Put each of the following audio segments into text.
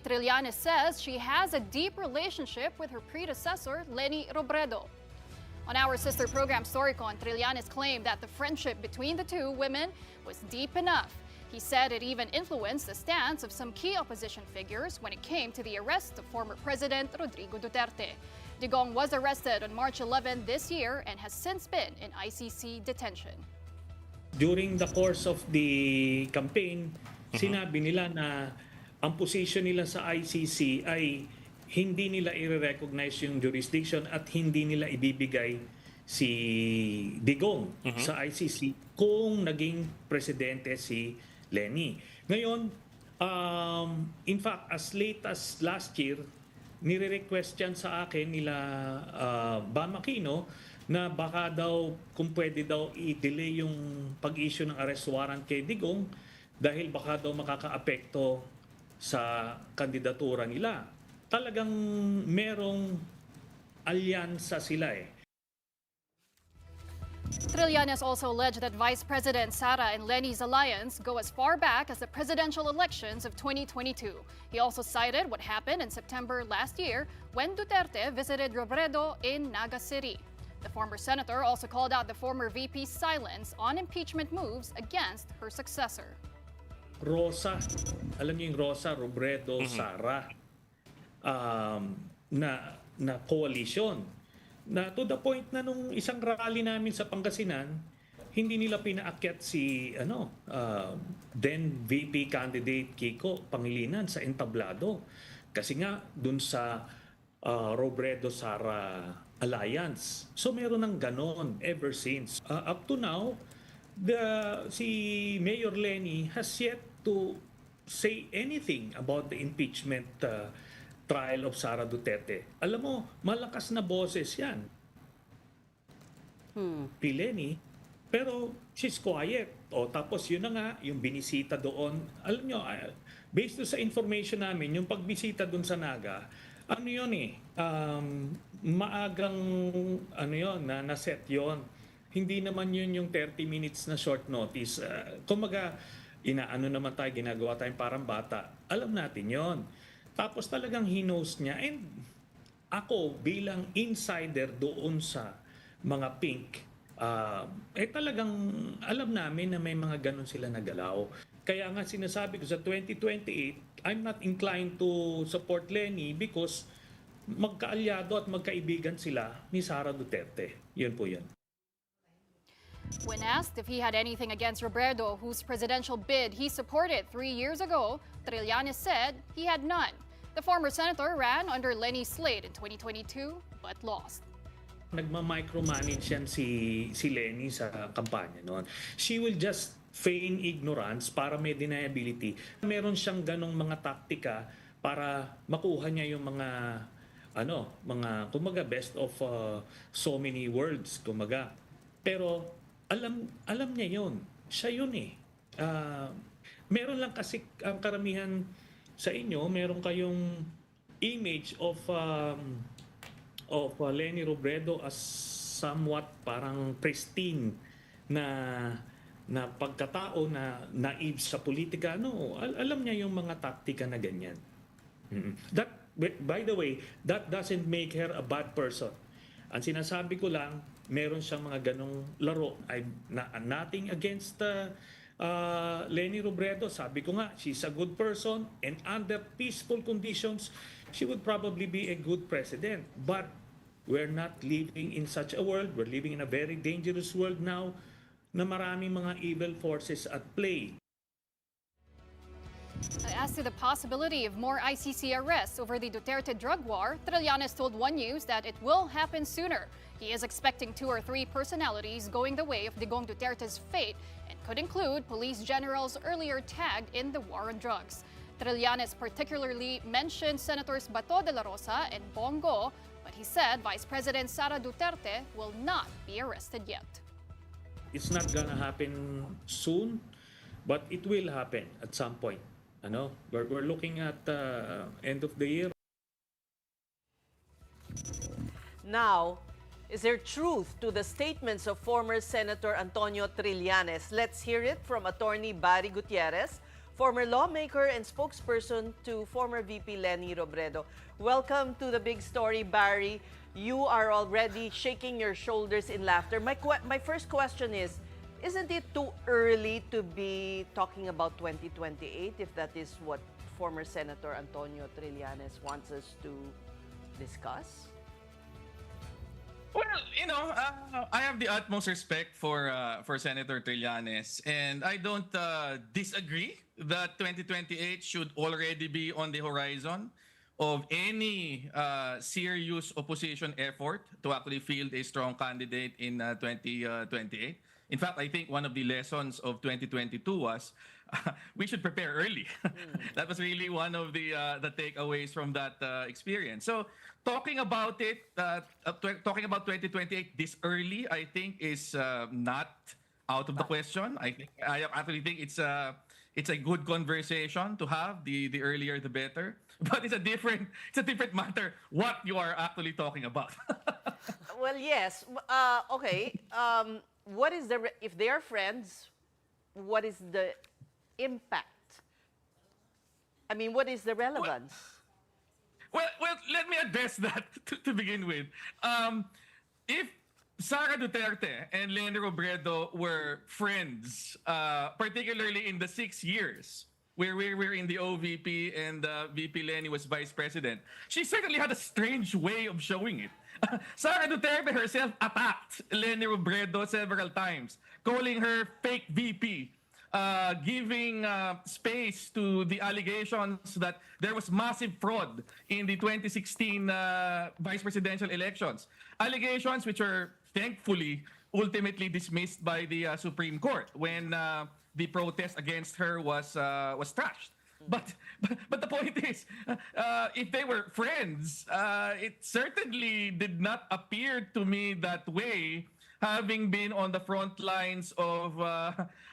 Trillanes says she has a deep relationship with her predecessor, LENI Robredo. On our sister program Storycon, Trillanes claimed that the friendship between the two women was deep enough. He said it even influenced the stance of some key opposition figures when it came to the arrest of former President Rodrigo Duterte. Digong was arrested on March 11 this year and has since been in ICC detention. During the course of the campaign, sinabi nila na ang position nila sa ICC ay hindi nila i-recognize yung jurisdiction at hindi nila ibibigay si Digong sa ICC kung naging presidente si LENI. Ngayon, in fact, as late as last year, nire-request yan sa akin nila Bam Aquino na baka daw, kung pwede daw i-delay yung pag-issue ng arrest warrant kay Digong dahil baka daw makaka-apekto sa kandidatura nila. Talagang merong alyansa sila eh. Trillanes also alleged that Vice President SARA and LENI's alliance go as far back as the presidential elections of 2022. He also cited what happened in September last year when Duterte visited Robredo in Naga City. The former senator also called out the former VP's silence on impeachment moves against her successor. Rosa, alam niyo yung Rosa, Robredo, SARA, na coalition. Na to the point na nung isang rally namin sa Pangasinan, hindi nila pinaakyat si then VP candidate Kiko Pangilinan sa entablado. Kasi nga dun sa Robredo-Sara alliance. So meron ng ganon ever since. Up to now, si Mayor LENI has yet to say anything about the impeachment trial of Sara Duterte. Alam mo, malakas na boses yan. LENI, pero she's quiet. Tapos yun na nga, yung binisita doon. Alam nyo, based sa information namin, yung pagbisita doon sa Naga, ano yun maagang na-set yun. Hindi naman yun yung 30 minutes na short notice. Kumaga, naman tayo, ginagawa tayong parang bata. Alam natin yon. Tapos talagang he knows niya. And ako, bilang insider doon sa mga pink, talagang alam namin na may mga ganun sila nagalaw. Kaya nga sinasabi ko sa 2028, I'm not inclined to support LENI because magkaalyado at magkaibigan sila ni Sara Duterte. Yun po yun. When asked if he had anything against Robredo, whose presidential bid he supported 3 years ago, Trillanes said he had none. The former senator ran under LENI's slate in 2022 but lost. Nagma-micromanage yan si LENI sa kampanya noon. She will just feign ignorance para may deniability. Meron siyang ganong mga taktika para makuha niya yung mga kumaga best of so many words, kumaga. Pero alam niya yon. Siya yun eh. Meron lang kasi ang karamihan sa inyo, meron kayong image of LENI Robredo as somewhat parang pristine na pagkatao na naive sa politika. No, alam niya yung mga taktika na ganyan. That, by the way, that doesn't make her a bad person. Ang sinasabi ko lang, meron siyang mga ganong laro. Nothing against LENI Robredo. Sabi ko nga, she's a good person and under peaceful conditions, she would probably be a good president. But we're not living in such a world. We're living in a very dangerous world now na maraming mga evil forces at play. As to the possibility of more ICC arrests over the Duterte drug war, Trillanes told One News that it will happen sooner. He is expecting 2 or 3 personalities going the way of Digong Duterte's fate and could include police generals earlier tagged in the war on drugs. Trillanes particularly mentioned Senators Bato de la Rosa and Bongo, but he said Vice President Sara Duterte will not be arrested yet. It's not gonna happen soon, but it will happen at some point. We're looking at end of the year. Now, is there truth to the statements of former Senator Antonio Trillanes? Let's hear it from Attorney Barry Gutierrez, former lawmaker and spokesperson to former VP Leni Robredo. Welcome to the big story, Barry. You are already shaking your shoulders in laughter. My first question is, isn't it too early to be talking about 2028 if that is what former Senator Antonio Trillanes wants us to discuss? Well, I have the utmost respect for Senator Trillanes, and I don't disagree that 2028 should already be on the horizon of any serious opposition effort to actually field a strong candidate in 2028. In fact, I think one of the lessons of 2022 was we should prepare early. That was really one of the takeaways from that experience. So talking about it, talking about 2028 this early, I think is not out of the question. I actually think it's a good conversation to have. The earlier, the better. But it's a different matter what you are actually talking about. Well, yes. Okay. What is if they are friends? What is the impact? I mean, what is the relevance? Well, let me address that to begin with. If Sara Duterte and Leni Robredo were friends, particularly in the 6 years where we were in the OVP and VP Leni was vice president, she certainly had a strange way of showing it. Sara Duterte herself attacked Leni Robredo several times, calling her fake VP, giving space to the allegations that there was massive fraud in the 2016 vice presidential elections. Allegations which were thankfully ultimately dismissed by the Supreme Court when the protest against her was trashed. But the point is, if they were friends, it certainly did not appear to me that way, having been on the front lines of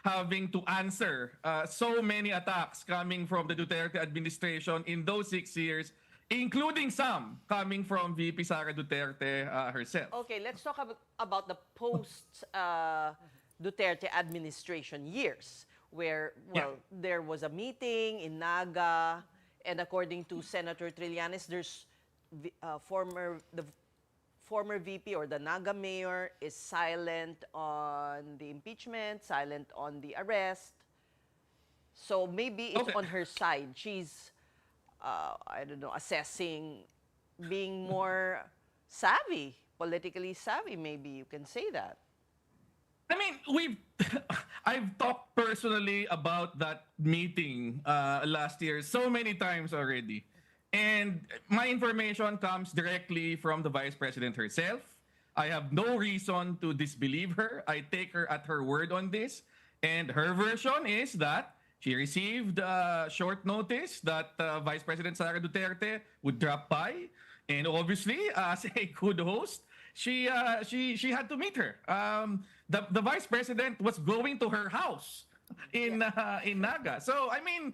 having to answer so many attacks coming from the Duterte administration in those 6 years, including some coming from VP Sara Duterte herself. Okay, let's talk about the post Duterte administration years, where, well, there was a meeting in Naga, and according to Senator Trillanes, there's the former VP or the Naga mayor is silent on the impeachment, silent on the arrest. So maybe it's on her side. She's, I don't know, assessing, being more savvy, politically savvy, maybe you can say that. I mean, I've talked personally about that meeting last year so many times already. And my information comes directly from the vice president herself. I have no reason to disbelieve her. I take her at her word on this. And her version is that she received short notice that Vice President Sara Duterte would drop by. And obviously, as a good host, she had to meet her. The vice president was going to her house in Naga. So I mean,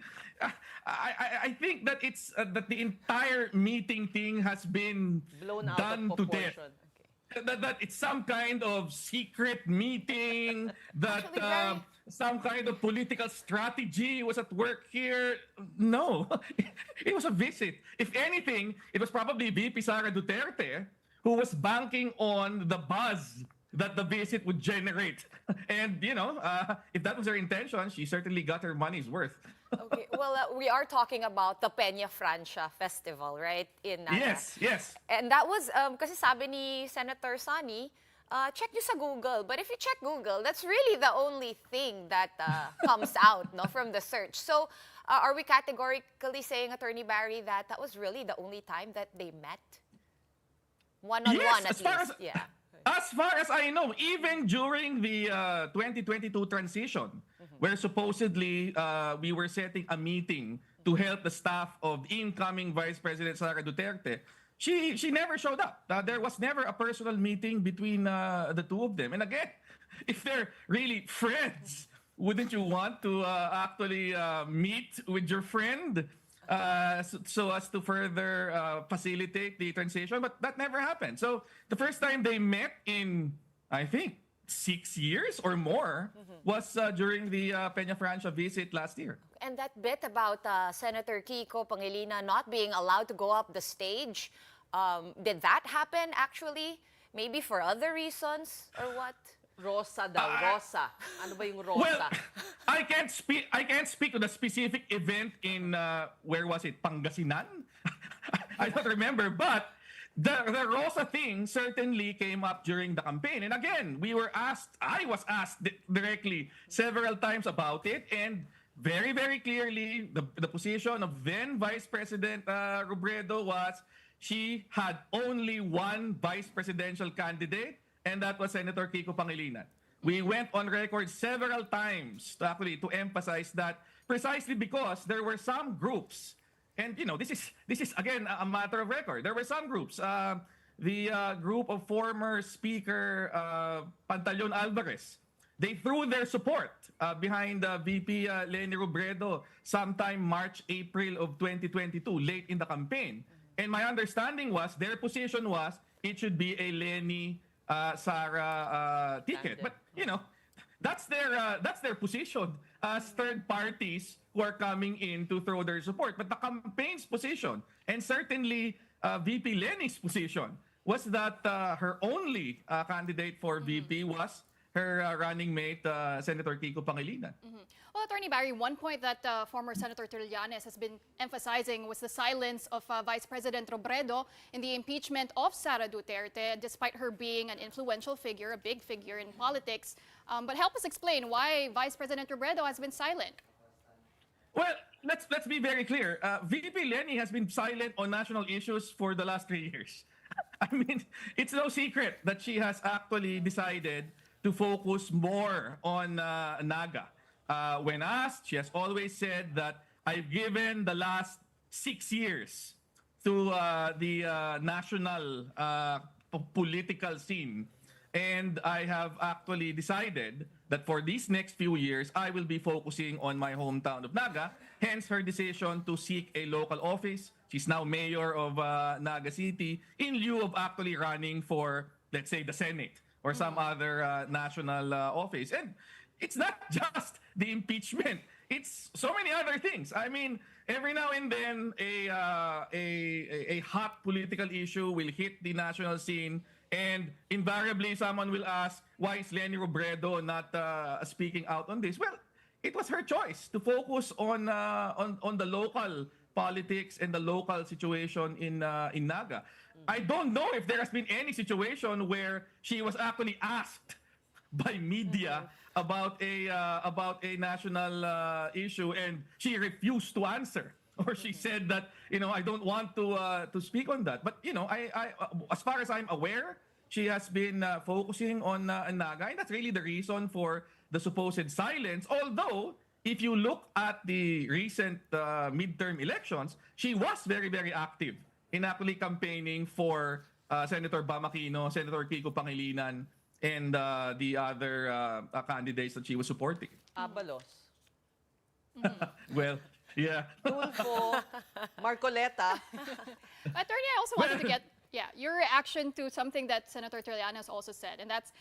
I think that it's that the entire meeting thing has been Blown out done of to death. proportion. That it's some kind of secret meeting, that some kind of political strategy was at work here. No, it was a visit. If anything, it was probably VP Sara Duterte who was banking on the buzz that the visit would generate. And, if that was her intention, she certainly got her money's worth. Okay, well, we are talking about the Peña Francia Festival, right? In Naga. Yes. And that was, kasi sabi ni Senator Sonny, check nyo sa Google. But if you check Google, that's really the only thing that comes out from the search. So are we categorically saying, Attorney Barry, that was really the only time that they met? One-on-one, at least. As far as I know, even during the 2022 transition, where supposedly we were setting a meeting to help the staff of incoming Vice President Sara Duterte, she never showed up. There was never a personal meeting between the two of them. And again, if they're really friends, wouldn't you want to actually meet with your friend so as to further facilitate the transition? But that never happened. So the first time they met in, I think, 6 years or more was during the Peña Francia visit last year. And that bit about Senator Kiko Pangilinan not being allowed to go up the stage, did that happen actually? Maybe for other reasons or what? Rosa daw, Rosa. Ano ba yung Rosa? Well, I can't speak to the specific event in where was it? Pangasinan? I don't remember, but the Rosa thing certainly came up during the campaign. And again, I was asked directly several times about it, and very, very clearly, the position of then Vice President Robredo was she had only one vice presidential candidate, and that was Senator Kiko Pangilinan. We went on record several times to emphasize that precisely because there were some groups, and this is again a matter of record. There were some groups, the group of former Speaker Pantaleon Alvarez. They threw their support behind VP LENI Robredo sometime March, April of 2022, late in the campaign. And my understanding was, their position was, it should be a LENI SARA ticket. But, that's their position as third parties who are coming in to throw their support. But the campaign's position, and certainly VP LENI's position, was that her only candidate for VP was her running mate, Senator Kiko Pangilinan. Well, Attorney Barry, one point that former Senator Trillanes has been emphasizing was the silence of Vice President Robredo in the impeachment of Sara Duterte, despite her being an influential figure, a big figure in politics. But help us explain why Vice President Robredo has been silent. Well, let's be very clear. VP LENI has been silent on national issues for the last 3 years. I mean, it's no secret that she has actually decided to focus more on Naga. When asked, she has always said that I've given the last 6 years to the national political scene. And I have actually decided that for these next few years, I will be focusing on my hometown of Naga. Hence her decision to seek a local office. She's now mayor of Naga City in lieu of actually running for, let's say, the Senate or some other national office. And it's not just the impeachment. It's so many other things. I mean, every now and then, a hot political issue will hit the national scene, and invariably someone will ask, why is LENI Robredo not speaking out on this? Well, it was her choice to focus on the local politics and the local situation in Naga. I don't know if there has been any situation where she was actually asked by media about a national issue and she refused to answer, or she said that I don't want to speak on that. But I as far as I'm aware, she has been focusing on Naga, and that's really the reason for the supposed silence. Although, if you look at the recent midterm elections, she was very, very active in actually campaigning for Senator Bamakino, Senator Kiko Pangilinan, and the other candidates that she was supporting. Abalos. Well, yeah. Tulfo, Marcoleta. Attorney, I also wanted to get your reaction to something that Senator Trillanes also said, and that's,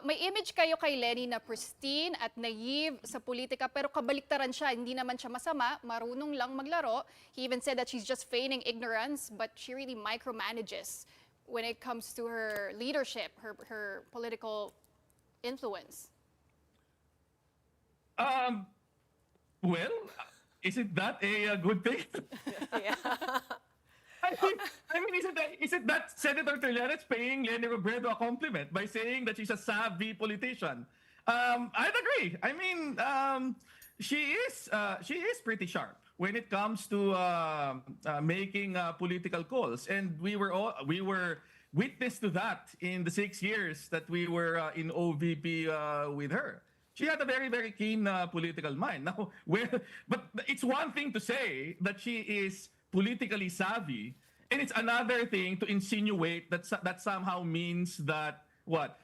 may image kayo kay LENI na pristine at naive sa politika, pero kabaliktaran siya, hindi naman siya masama, marunong lang maglaro. He even said that she's just feigning ignorance, but she really micromanages when it comes to her leadership, her political influence. Well, isn't that a good thing? Yeah. I mean, isn't that Senator Trillanes paying LENI Robredo a compliment by saying that she's a savvy politician? I'd agree. I mean, she is pretty sharp when it comes to making political calls, and we were witness to that in the 6 years that we were in OVP with her. She had a very, very keen political mind. Now, but it's one thing to say that she is politically savvy, and it's another thing to insinuate that somehow means that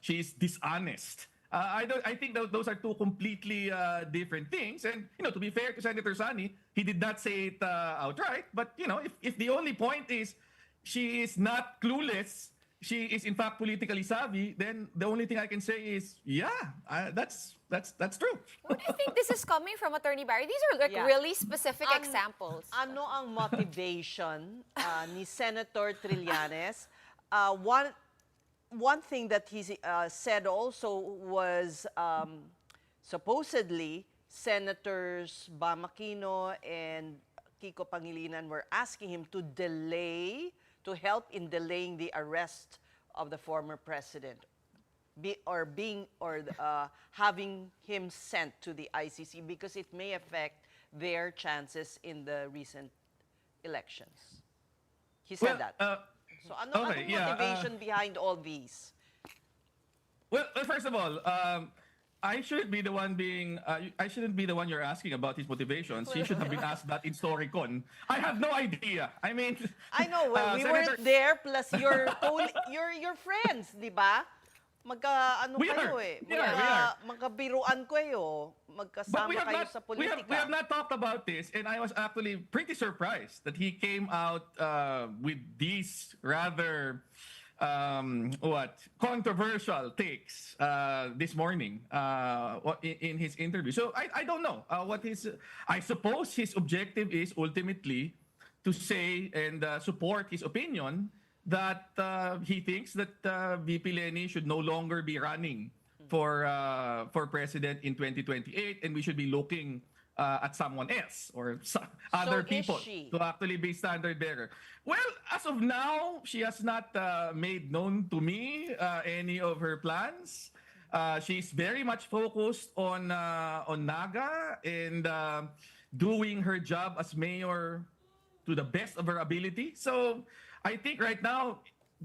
she's dishonest. I think those are two completely different things. And to be fair to Senator Sani, he did not say it outright. But if the only point is she is not clueless she is in fact politically savvy, then the only thing I can say is, yeah, that's true. Where do you think this is coming from, Attorney Barry? These are like Yeah. really specific examples. Ano ang motivation ni Senator Trillanes? One thing that he said also was supposedly Senators Bamakino and Kiko Pangilinan were asking him to help in delaying the arrest of the former president, having him sent to the ICC because it may affect their chances in the recent elections. He said that. So anong motivation behind all these? Well, first of all, I shouldn't be the one you're asking about his motivations. He should have been asked that in Storycon. I have no idea. I mean, I know, well, we weren't there, plus your friends, di ba? We are. Magkabiruan kayo, magkasama kayo sa politika. We have not talked about this, and I was actually pretty surprised that he came out with these rather controversial takes this morning in his interview. So I don't know I suppose his objective is ultimately to say and support his opinion that he thinks that VP Leni should no longer be running for president in 2028, and we should be looking at someone else or other people to actually be standard bearer. Well, as of now, she has not made known to me any of her plans. She's very much focused on Naga and doing her job as mayor to the best of her ability. So I think right now,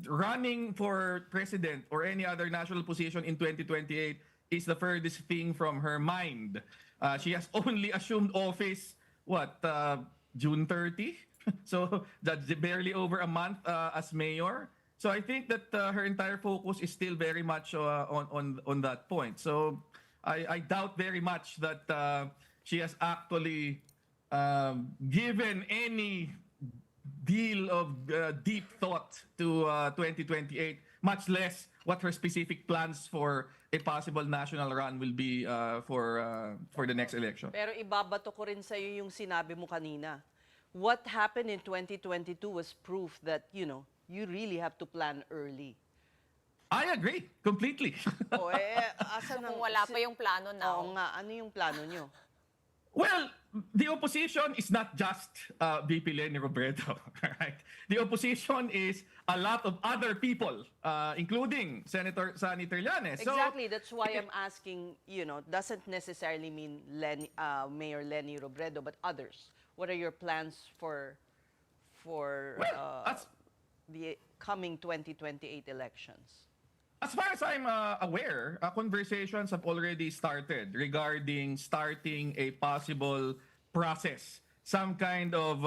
running for president or any other national position in 2028 is the furthest thing from her mind. She has only assumed office, June 30? So that's barely over a month as mayor. So I think that her entire focus is still very much on that point. So I doubt very much that she has actually given any deal of deep thought to 2028, much less what her specific plans for a possible national run will be for the next election. Pero ibabato ko rin sa'yo yung sinabi mo kanina. What happened in 2022 was proof that, you really have to plan early. I agree completely. Asa Kung wala pa yung plano now. Oo nga, ano yung plano nyo? Well, the opposition is not just VP Leni Robredo, right? The opposition is a lot of other people, including Senator Sani Trillanes. Exactly, that's why I'm asking, doesn't necessarily mean Mayor Leni Robredo, but others. What are your plans for the coming 2028 elections? As far as I'm aware, conversations have already started regarding starting a possible process, some kind of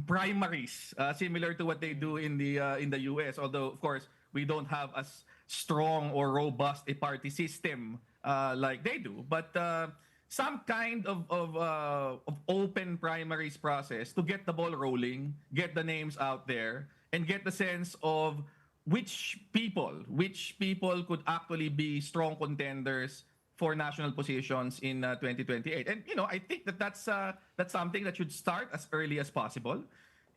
primaries, similar to what they do in the US. Although, of course, we don't have as strong or robust a party system like they do. But some kind of open primaries process to get the ball rolling, get the names out there, and get the sense of which people could actually be strong contenders for national positions in 2028. And I think that's something that should start as early as possible.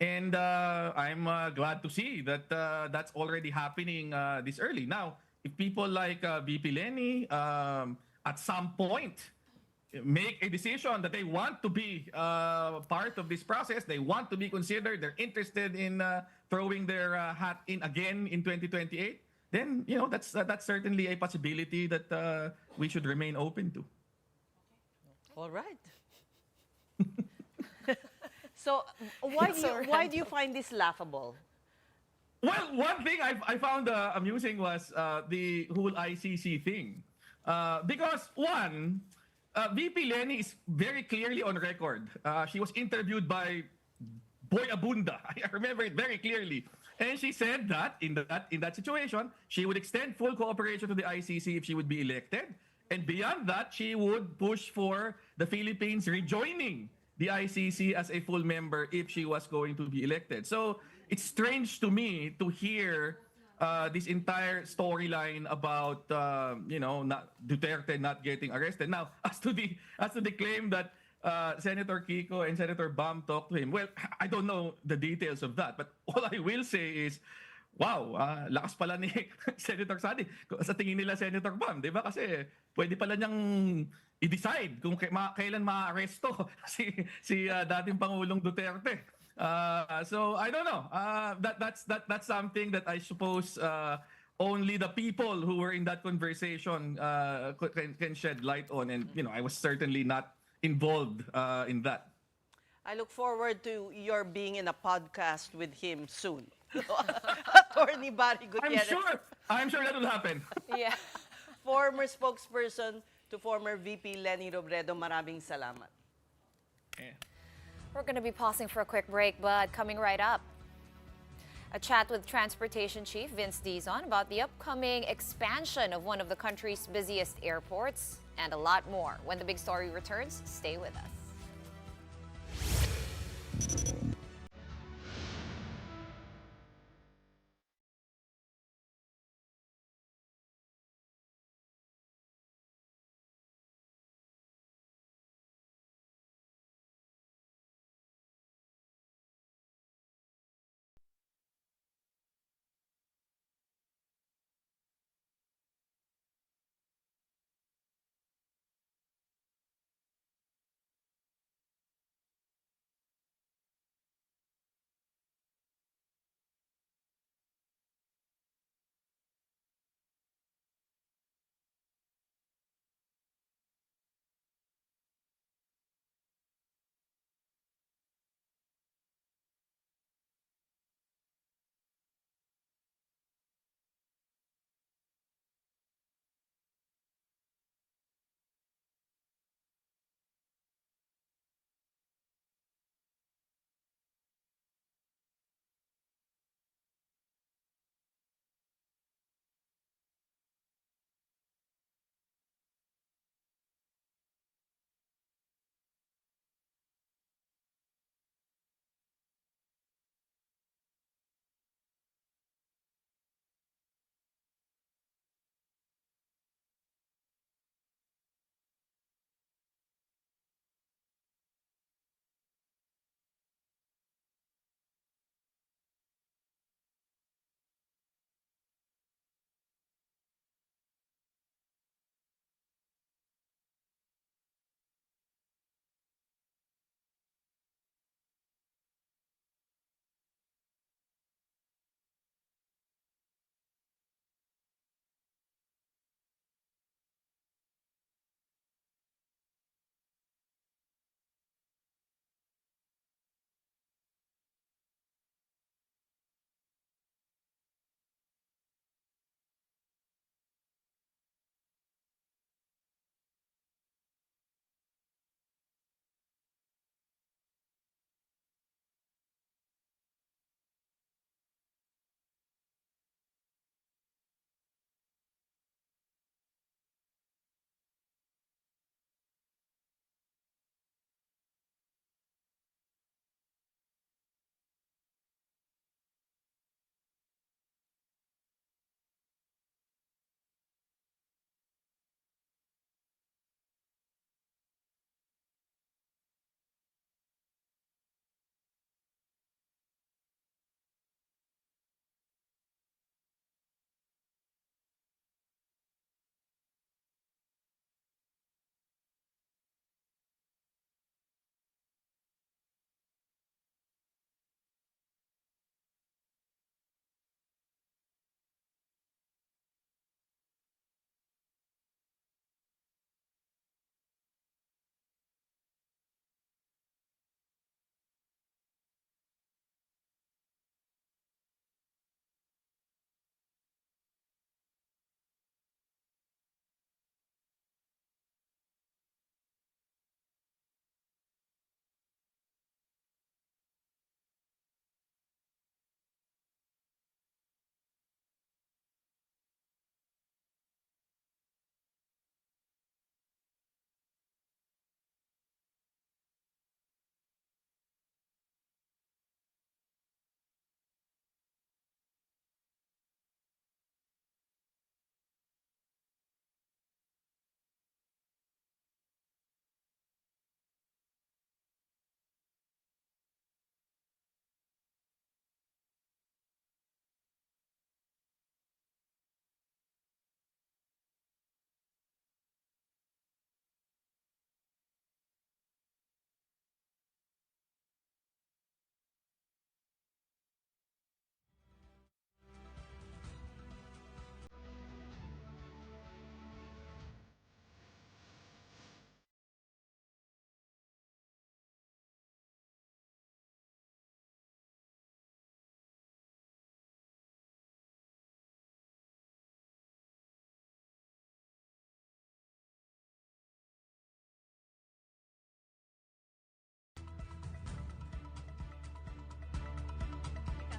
And I'm glad to see that that's already happening this early. Now, if people like VP Leni at some point make a decision that they want to be part of this process, they want to be considered, they're interested in throwing their hat in again in 2028, then that's certainly a possibility that we should remain open to. All right. So why do you find this laughable? Well, one thing I found amusing was the whole ICC thing, because one, VP Leni is very clearly on record. She was interviewed by Boy Abunda. I remember it very clearly. And she said that in that situation, she would extend full cooperation to the ICC if she would be elected. And beyond that, she would push for the Philippines rejoining the ICC as a full member if she was going to be elected. So it's strange to me to hear this entire storyline about Duterte not getting arrested. Now, as to the claim that Senator Kiko and Senator Bam talked to him, well, I don't know the details of that, but all I will say is, wow, lakas pala ni Senator Sani. Sa tingin nila Senator Bam, di ba? Kasi pwede pala niyang i-decide kung kailan ma-aresto si dating Pangulong Duterte. So I don't know. That's something that I suppose only the people who were in that conversation can shed light on. And I was certainly not involved in that. I look forward to your being in a podcast with him soon. Attorney Barry Gutierrez, I'm sure that will happen. Yeah. former spokesperson to former VP Leni Robredo, maraming salamat. Yeah. We're going to be pausing for a quick break, but coming right up, a chat with Transportation Chief Vince Dizon about the upcoming expansion of one of the country's busiest airports, and a lot more. When the big story returns, stay with us.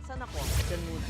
Saan ako? Diyan muna.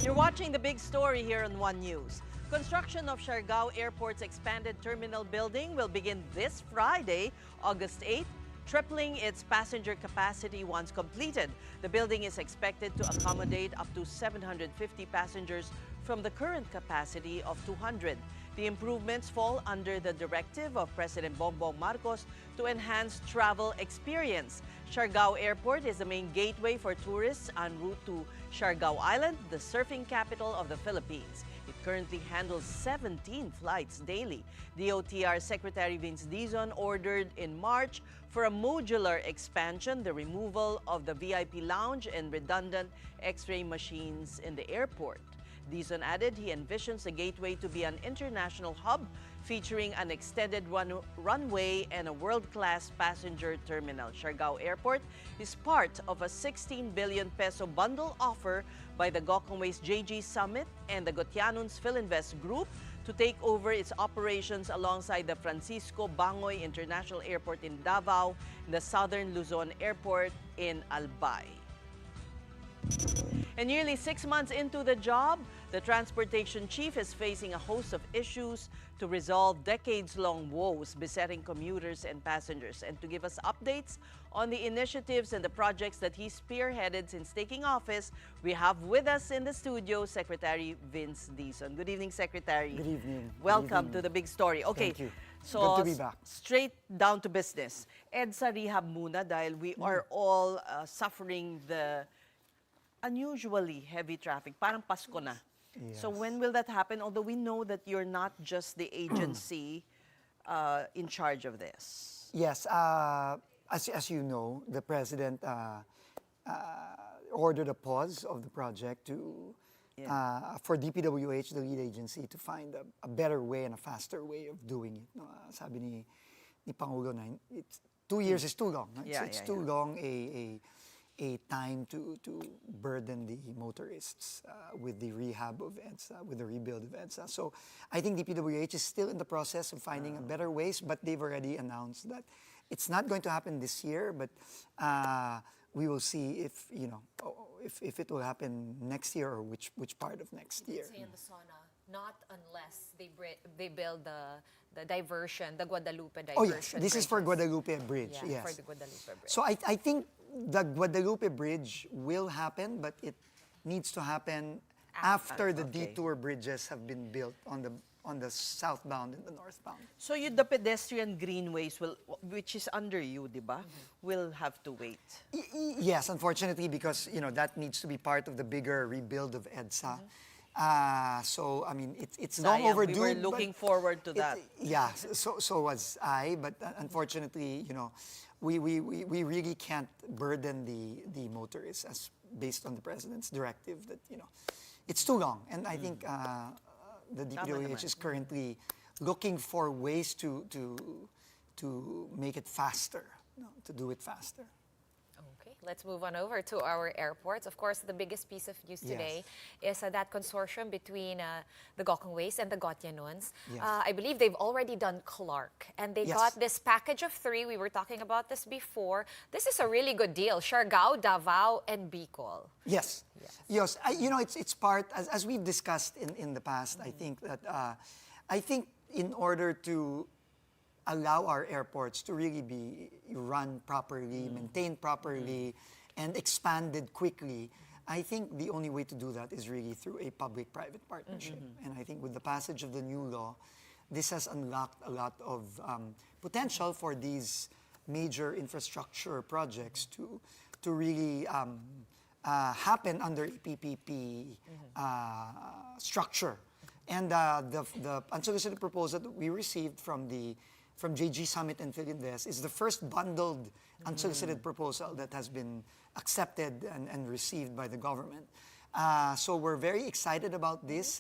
You're watching the big story here on One News. Construction of Siargao Airport's expanded terminal building will begin this Friday, August 8th, tripling its passenger capacity once completed. The building is expected to accommodate up to 750 passengers from the current capacity of 200. The improvements fall under the directive of President Bongbong Marcos to enhance travel experience. Siargao Airport is the main gateway for tourists en route to Siargao Island, the surfing capital of the Philippines. It currently handles 17 flights daily. DOTr Secretary Vince Dizon ordered in March for a modular expansion, the removal of the VIP lounge and redundant X-ray machines in the airport. Dizon added he envisions the gateway to be an international hub featuring an extended runway and a world-class passenger terminal. Siargao Airport is part of a 16 billion peso bundle offer by the Gokongwei's JG Summit and the Gotianun's Philinvest Group to take over its operations alongside the Francisco Bangoy International Airport in Davao and the Southern Luzon Airport in Albay. And nearly 6 months into the job, the transportation chief is facing a host of issues to resolve decades-long woes besetting commuters and passengers. And to give us updates on the initiatives and the projects that he spearheaded since taking office, we have with us in the studio Secretary Vince Dizon. Good evening, Secretary. Good evening. Welcome to the big story. Okay, Thank you. so Good to be back. straight down to business. EDSA rehab muna dahil we are all suffering the unusually heavy traffic. Parang Pasko na. So when will that happen? Although we know that you're not just the agency in charge of this. Yes, as you know, the president ordered a pause of the project to for DPWH, the lead agency, to find a better way and a faster way of doing it. No? Sabi ni Pangulo na, 2 years is too long. No? It's too long a time to burden the motorists with the rehab of EDSA, with the rebuild of EDSA. So I think DPWH is still in the process of finding a better ways, but they've already announced that it's not going to happen this year, but we will see if, you know, if it will happen next year or which part of next year. Say in the sauna, not unless they build the diversion, the Guadalupe diversion. Oh yes, this is for bridges. Guadalupe Bridge, Yeah, yes. for the Guadalupe Bridge. So I think the Guadalupe Bridge will happen, but it needs to happen after the detour bridges have been built on the southbound and the northbound. So the pedestrian greenways will, which is under you, di ba? Will have to wait. Yes, unfortunately, because you know that needs to be part of the bigger rebuild of EDSA. So I mean, it's long Sayang, overdue. we were looking forward to that. Yeah, so was I, but unfortunately, you know, we really can't burden the motorists as based on the president's directive that, you know, it's too long. And I think the DPWH is currently looking for ways to make it faster, you know, to do it faster. Okay, let's move on over to our airports. Of course, the biggest piece of news today is that consortium between the Gokongweis and the Gotianuns. Yes. I believe they've already done Clark, and they got this package of 3. We were talking about this before. This is a really good deal. Siargao, Davao, and Bicol. Yes. You know, it's part, as we've discussed in the past, I think that, I think in order to allow our airports to really be run properly, maintained properly, and expanded quickly, I think the only way to do that is really through a public-private partnership. And I think with the passage of the new law, this has unlocked a lot of potential for these major infrastructure projects to really happen under a PPP structure. And the unsolicited proposal that we received from JG Summit and Philinvest is the first bundled unsolicited proposal that has been accepted and received by the government. So we're very excited about this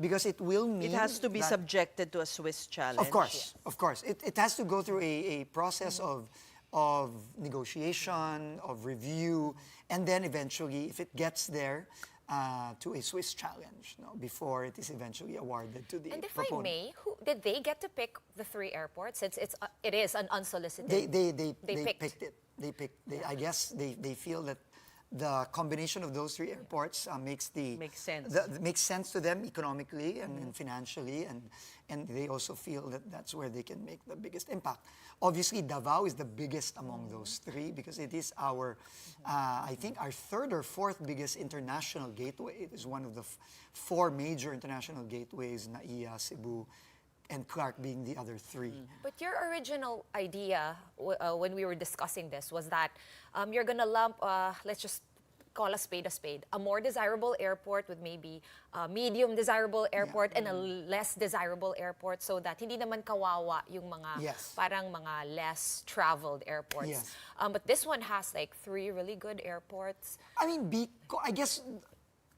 because it will mean It has to be that, subjected to a Swiss challenge. of course. It has to go through a process of negotiation, of review, and then eventually, if it gets there, to a Swiss challenge, no, before it is eventually awarded to the And if proponent. I may, did they get to pick the 3 airports? It is an unsolicited. They picked it. I guess they feel that the combination of those three airports makes sense. Makes sense to them economically and financially, and they also feel that that's where they can make the biggest impact. Obviously, Davao is the biggest among those three because it is our, I think, our third or fourth biggest international gateway. It is one of the four major international gateways, NAIA, Cebu, and Clark being the other three. But your original idea when we were discussing this was that you're gonna lump, let's just call a spade, a more desirable airport with maybe a medium desirable airport and a less desirable airport so that hindi naman kawawa yung mga parang mga less traveled airports. Yes. But this one has like 3 really good airports. I mean, I guess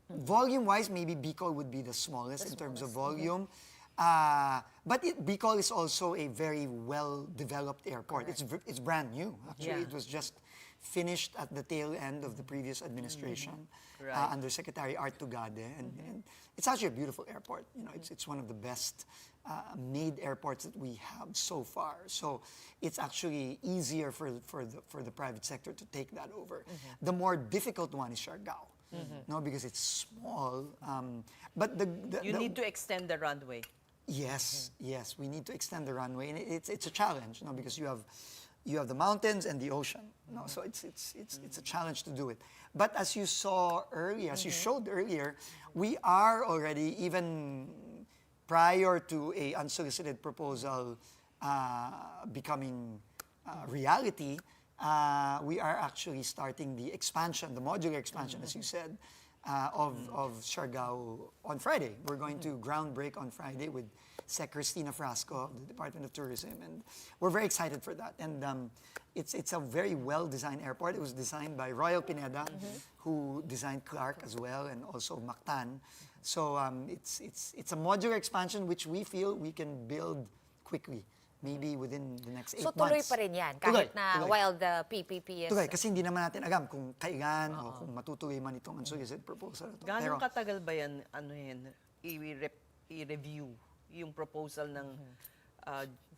volume-wise, maybe Bicol would be the smallest in terms of volume. But Bicol is also a very well-developed airport. It's brand new, actually. It was just finished at the tail end of the previous administration under Secretary Art Tugade. And it's actually a beautiful airport. You know, it's one of the best made airports that we have so far. So it's actually easier for the private sector to take that over. The more difficult one is Siargao. No, because it's small. But you need to extend the runway. Yes, yes, we need to extend the runway, and it's a challenge, you know, because you have the mountains and the ocean, you know, so it's a challenge to do it. But as you saw earlier, as you showed earlier, we are already, even prior to a unsolicited proposal becoming reality, we are actually starting the expansion, the modular expansion, as you said, of Siargao on Friday. We're going to groundbreak on Friday with Sec Cristina Frasco of the Department of Tourism, and we're very excited for that. And it's a very well-designed airport. It was designed by Royal Pineda, who designed Clark as well, and also Mactan. So it's a modular expansion which we feel we can build quickly. Maybe within the next 8 months. So tuloy pa rin yan, kahit na while the PPP is... Tuloy, kasi hindi naman natin alam kung kailan o kung matutuloy man itong unsolicited proposal. Gano'ng katagal ba yan, i-review yung proposal ng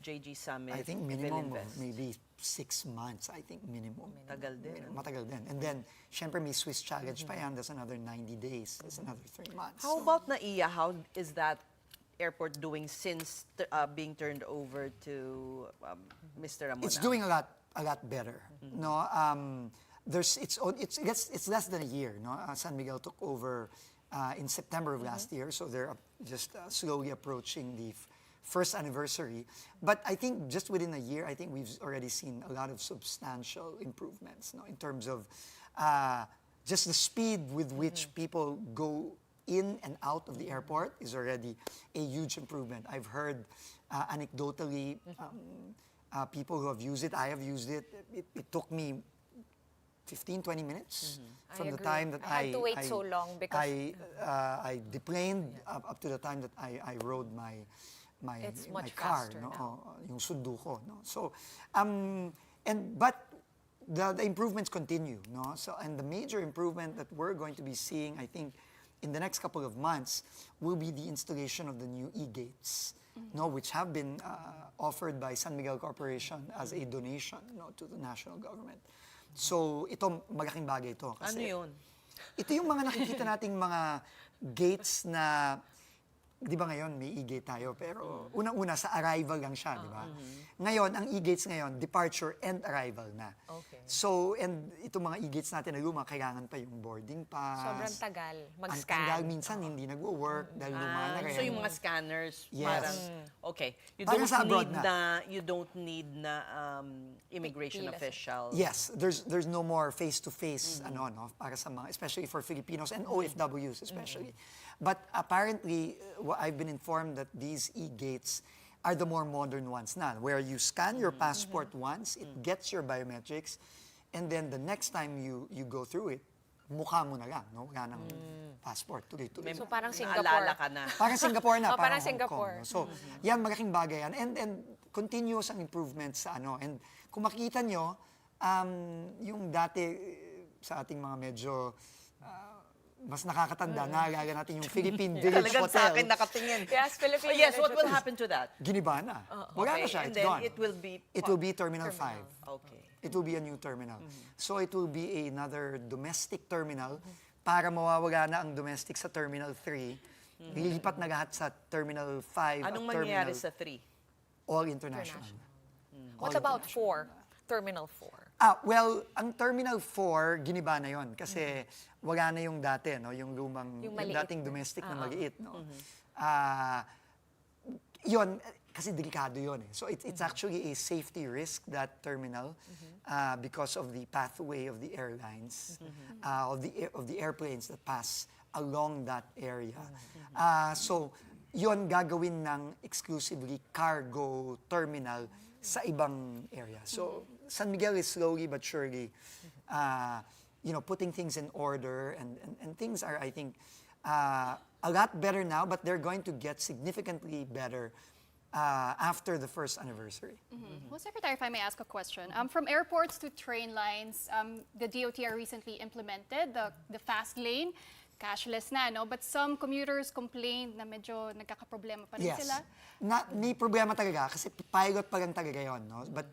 JG Summit? I think minimum of maybe 6 months, I think minimum. Tagal din. Matagal din. And then, syempre may Swiss challenge pa yan, that's another 90 days, that's another 3 months. How about NAIA? How is that airport doing since being turned over to Mr. Ramona? It's doing a lot better. No, it's less than a year. No, San Miguel took over in September of last year, so they're just slowly approaching the first anniversary. But I think just within a year, I think we've already seen a lot of substantial improvements. No, in terms of just the speed with which people go in and out of the airport is already a huge improvement. I've heard anecdotally people who have used it, I have used it, it took me 15, 20 minutes from the time that I had to wait so long because I deplaned up to the time that I rode my it's much car, faster no? now. Yung sundo ko, no? So, but the improvements continue, no? So, and the major improvement that we're going to be seeing, I think, in the next couple of months, will be the installation of the new e-gates, no, which have been offered by San Miguel Corporation as a donation, no, to the national government. So, ito, malaking bagay ito. Ano yun? Ito yung mga nakikita nating mga gates na, di ba ngayon may e-gate tayo, pero unang-una sa arrival lang siya, di ba? Ngayon, ang e-gates ngayon, departure and arrival na. Okay. So, and itong mga e-gates natin na luma, kailangan pa yung boarding pass. Sobrang tagal Ang mag-scan. tagal, minsan hindi nag-work dahil luma na rin. So yung mga scanners, Yes. parang, okay. You Parang don't sa abroad need na. you don't need na immigration Pipilas. official. Yes, there's no more face-to-face, no, para sa mga, especially for Filipinos and OFWs especially. But apparently, I've been informed that these e-gates are the more modern ones na, where you scan your passport once, it gets your biometrics, and then the next time you go through it, mukha mo na lang, no? Wala ng passport, tuloy-tuloy. So parang Naalala Singapore. ka na. Parang Singapore na, Oh, parang Hong Singapore. Kong. No? So, yan, malaking bagay yan. And continuous ang improvements sa ano. And kung makikita nyo, yung dati sa ating mga medyo mas nakakatanda, naalala natin yung Philippine Village Talagang sa Hotel. akin nakatingin. Yes, Philippine Yes, what Village will Hotel. happen to that? Giniba na. Wala na Okay, siya, and it's then gone. it will be... It will be Terminal 5. Okay. It will be a new terminal. So it will be another domestic terminal para mawawala na ang domestic sa Terminal 3. Lilipat na lahat sa Terminal 5 Anong at mangyayari Terminal sa 3? all international. What about 4? Terminal 4? Well, ang Terminal 4, giniba na yon kasi wala na yung dati, no? Yung lumang, Yung yung maliit dating domestic na maliit. No? Yun, kasi delikado yun. Eh. So it's actually a safety risk, that terminal, because of the pathway of the airlines, of the airplanes that pass along that area. So yun gagawin ng exclusively cargo terminal sa ibang area. So San Miguel is slowly but surely, putting things in order, and things are, I think, a lot better now, but they're going to get significantly better after the first anniversary. Well, Secretary, if I may ask a question. From airports to train lines, the DOTr recently implemented the fast lane, cashless na, no? But some commuters complained na medyo nagkakaproblema pa rin sila. May problema talaga kasi pilot pa lang talaga yun, no? But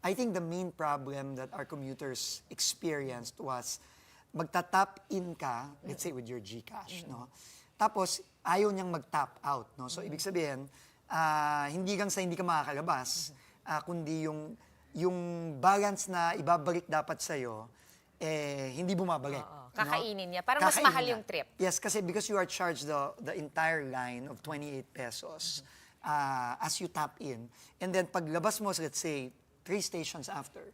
I think the main problem that our commuters experienced was magta-tap in ka, let's say with your GCash, no? Tapos ayaw niyang mag-tap out, no? So ibig sabihin, hindi lang sa hindi ka makakalabas, kundi yung balance na ibabalik dapat sa'yo, hindi bumabalik. Kakainin niya. Parang mas mahal yung trip. Yes, kasi because you are charged the entire line of 28 pesos as you tap in. And then paglabas mo, let's say, 3 stations after,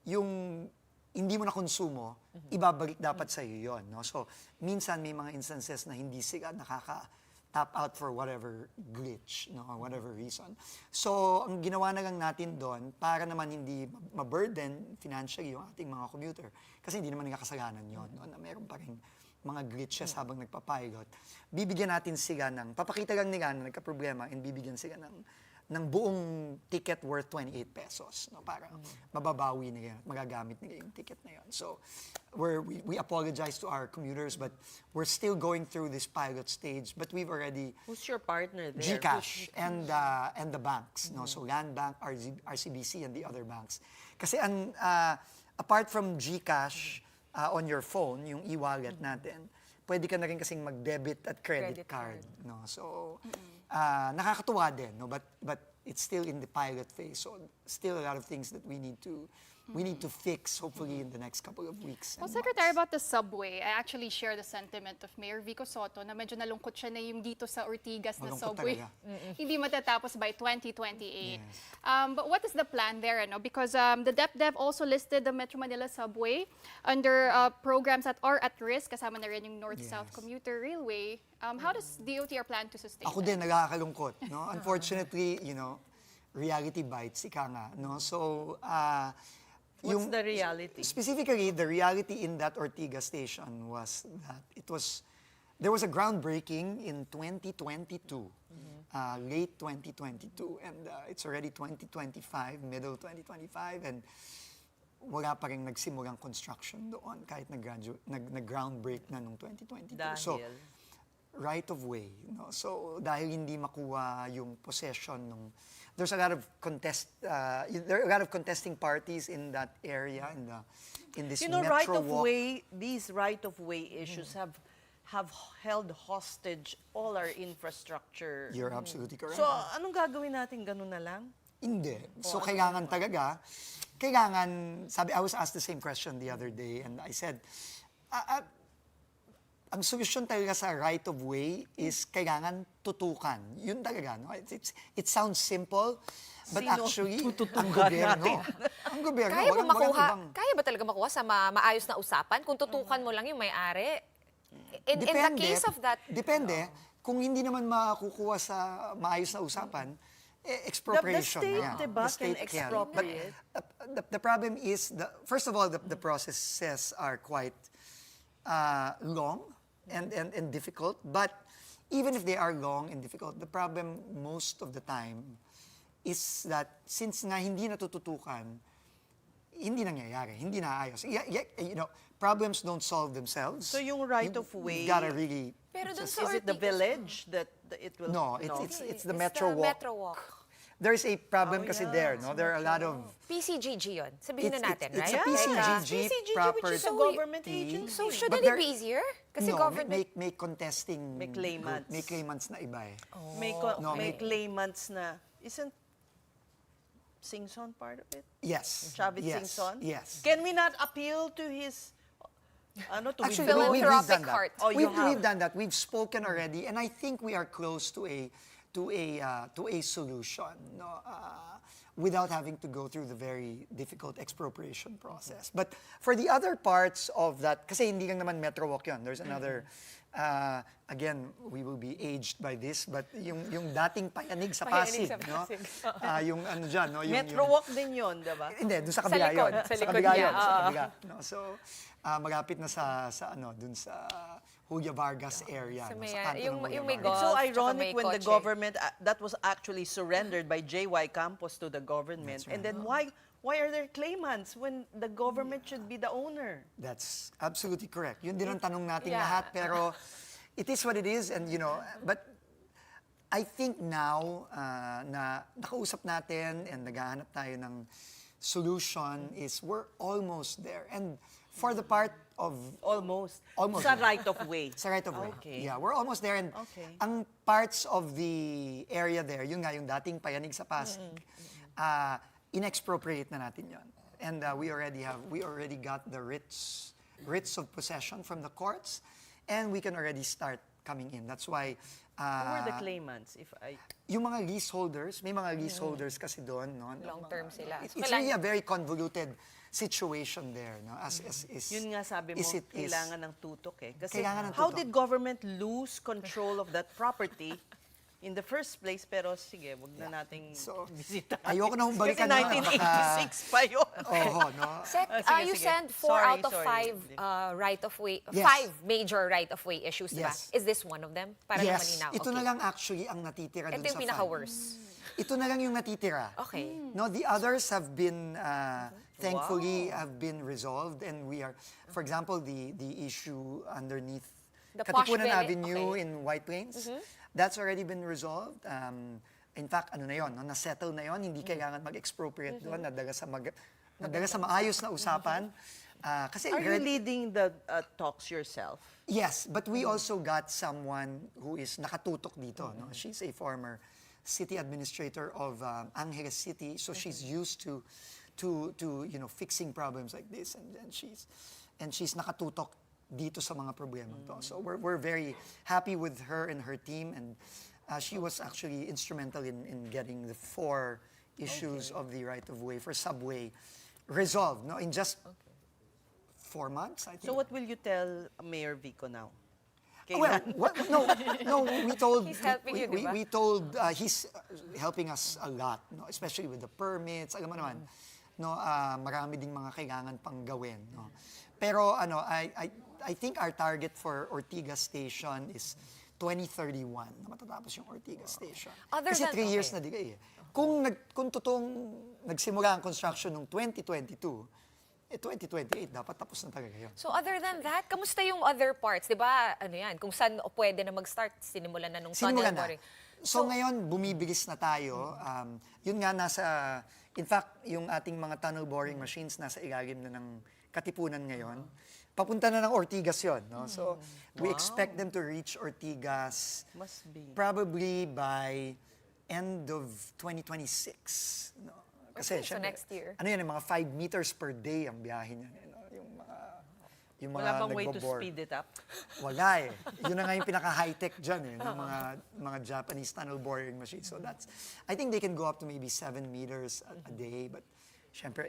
yung hindi mo na konsumo, ibabalik dapat sa'yo yun. No? So, minsan may mga instances na hindi sila nakaka-tap out for whatever glitch, no? Or whatever reason. So, ang ginawa na lang natin doon, para naman hindi ma-burden financially yung ating mga commuter, kasi hindi naman nila kasalanan yun, no? Na meron pa rin mga glitches habang nagpapilot. Bibigyan natin sila papakita lang nila na nagka-problema, and bibigyan sila ng buong ticket worth 28 pesos, no? Para mababawi nila, magagamit nila yung ticket na yun. So, we apologize to our commuters, but we're still going through this pilot stage, but we've already... Who's your partner there? GCash and the banks, no? So Land Bank, RCBC, and the other banks. Kasi apart from GCash on your phone, yung e-wallet natin, pwede ka na rin kasing mag-debit at credit card, no? So nakakatuwa din, no? But it's still in the pilot phase, so still a lot of things that we need to fix, hopefully in the next couple of weeks. Well, Secretary, about the subway, I actually share the sentiment of Mayor Vico Sotto na medyo nalungkot siya na yung dito sa Ortigas na Malungkot subway. Hindi matatapos by 2028. Yes. But what is the plan there? Ano? Because the DepDev also listed the Metro Manila subway under programs that are at risk, kasama na rin yung North-South Commuter Railway. How does DOTr plan to sustain Ako that? din, nakakalungkot, no? Unfortunately, reality bites, ika nga, no? So, What's the reality? Specifically, the reality in that Ortigas station was that there was a groundbreaking in 2022, late 2022, and it's already 2025, middle 2025, and wala pa rin nagsimulang construction doon kahit nag-groundbreak na nung 2022. Dahil? So, right of way, no? So dahil hindi makuha yung possession nung there's a lot of there are a lot of contesting parties in that area, in this metro right of walk. way, these right of way issues have held hostage all our infrastructure. You're absolutely correct. So anong gagawin natin, ganun na lang? Hindi. So ano kailangan talaga, I was asked the same question the other day, and I said, ang solusyon talaga sa right of way is kailangan tutukan. Yun talaga, no? It sounds simple, but Sino actually, ang tututukan gobyerno, Kaya ba talaga makuha sa maayos na usapan kung tutukan mo lang yung may-ari? In the case of that... Depende. Kung hindi naman makukuha sa maayos na usapan, expropriation The state, na yan. diba, The state can can. expropriate. But the problem is, first of all, the processes are quite long and difficult. But even if they are long and difficult, the problem most of the time is that since nga hindi natututukan, hindi nangyayari, hindi naayos. Problems don't solve themselves. So yung right of way, you gotta really... Pero dun is sa it the Ortigas- village that it will... No, it's the Metro Walk. Metro Walk. there's a problem kasi there, no? There are a lot of PCGG yun. Sabihin na natin, it's right? a PCGG PCGG, property. which is a government agency. So But shouldn't it there- be easier? Kasi no, government... may contesting May claimants. May claimants na iba eh. May claimants na, isn't Singson part of it? Yes. Chavit yes. Singson? Yes. Can we not appeal to his, to Actually, withdraw? we've Philanthropic done that. heart. Oh, you have? We've done that. We've spoken already, and I think we are close to a solution. No, without having to go through the very difficult expropriation process. But for the other parts of that, kasi hindi lang naman Metro Walk yun. There's another. Again, we will be aged by this, but yung dating payanig sa Payanig Pasig, sa no? Pasig. Yung ano dyan, no? Yung, Metro Walk din yun, diba? Hindi, dun sa kabila likod, yun. sa likod kabila niya, yun, sa oo. kabila. No? So, malapit na sa ano, dun sa Julia Vargas area. Sa no? may, Sa kanto yung- ng Julia yung may Vargas. It's so Golf, tsaka ironic may when the kotse. government, that was actually surrendered by JY Campos to the government. That's right. And then why are there claimants when the government should be the owner? That's absolutely correct. Yun din ang tanong natin Yeah. lahat, pero it is what it is, and but I think now na nakausap natin and naghahanap tayo ng solution is we're almost there. And for the part of Almost. Almost. Sa right of way. sa right of way. Okay. Yeah, we're almost there. And Okay. ang parts of the area there, yung dating payanig sa Pasig, inexpropriate na natin yon. And we already got the writs of possession from the courts, and we can already start coming in. That's why Who are the claimants? yung mga leaseholders, may mga leaseholders kasi doon, no? Long-term sila. It's really a very convoluted situation there, no? As is Yun nga sabi mo, is it is- kailangan ng tutok eh. Kasi Kailangan ng how tutok. did government lose control of that property in the first place? Pero sige, wag na nating So, bisita. ayoko na hong balikan Kasi na, 1986 pa yun. Oho, no? Sec, sige, you sige. sent 4 Sorry, out of sorry. 5 right-of-way, Yes. 5 major right-of-way issues, diba? Yes. Is this one of them? Para Yes, malinaw. ito na lang actually ang natitira Ito dun yung sa fund. pinaka-worst. Ito na lang yung natitira. Okay. No, the others have been, thankfully, have been resolved, and we are, for example, the issue underneath The Posh Katipunan Village, Avenue okay. in White Plains, that's already been resolved. In fact, ano na yun, no, na-settle na yun, hindi kailangan mag-expropriate doon, nadala sa maayos na usapan. Kasi Are you leading the talks yourself? Yes, but we also got someone who is nakatutok dito. No? She's a former city administrator of Angeles City, so she's used to fixing problems like this, and she's nakatutok dito sa mga problema to. So we're very happy with her and her team, and she was actually instrumental in getting the 4 issues of the right of way for subway resolved. No, in just 4 months, I think. So what will you tell Mayor Vico now? Well, no, we told He's helping you, di ba? we told he's helping us a lot, no, especially with the permits. Alam mo naman, no, marami ding mga kailangan pang gawin, no. Pero I think our target for Ortigas Station is 2031 na matatapos yung Ortigas Station. Other Kasi than- 3 years okay. na digay eh. Kung totoong nagsimula ang construction noong 2022, 2028 dapat tapos na talaga yun. So other than that, kamusta yung other parts? Di ba, ano yan, kung saan pwede na mag-start, sinimulan na nung Sinimulan tunnel na. boring. So ngayon, bumibilis na tayo. Yun nga in fact, yung ating mga tunnel boring machines nasa ilalim na ng Katipunan ngayon. Papunta na ng Ortigas yun. No? So we expect them to reach Ortigas Must be. probably by end of 2026. No? Kasi Okay, so syempre, next year. Ano yan, mga 5 meters per day ang biyahe niyan. No? Yung mga Wala bang way to nagbo-board. speed it up? Wala eh. Yun na nga yung pinaka-high-tech dyan eh, ng mga Japanese tunnel boring machines. So I think they can go up to maybe 7 meters a day, but syempre,